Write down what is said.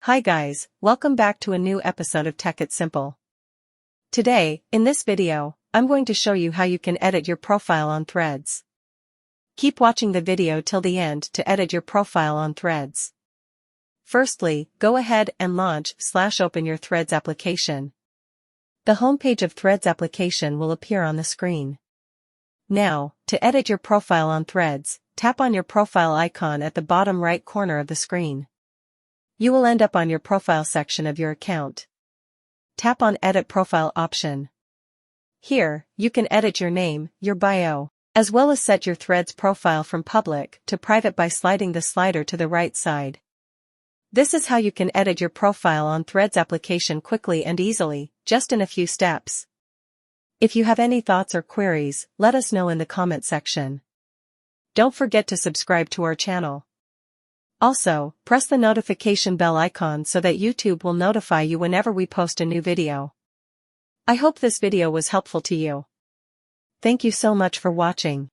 Hi guys, welcome back to a new episode of Tech It Simple. Today, in this video, I'm going to show you how you can edit your profile on Threads. Keep watching the video till the end to edit your profile on Threads. Firstly, go ahead and launch/open your Threads application. The homepage of Threads application will appear on the screen. Now, to edit your profile on Threads, tap on your profile icon at the bottom right corner of the screen. You will end up on your profile section of your account. Tap on Edit Profile option. Here, you can edit your name, your bio, as well as set your Threads profile from public to private by sliding the slider to the right side. This is how you can edit your profile on Threads application quickly and easily, just in a few steps. If you have any thoughts or queries, let us know in the comment section. Don't forget to subscribe to our channel. Also, press the notification bell icon so that YouTube will notify you whenever we post a new video. I hope this video was helpful to you. Thank you so much for watching.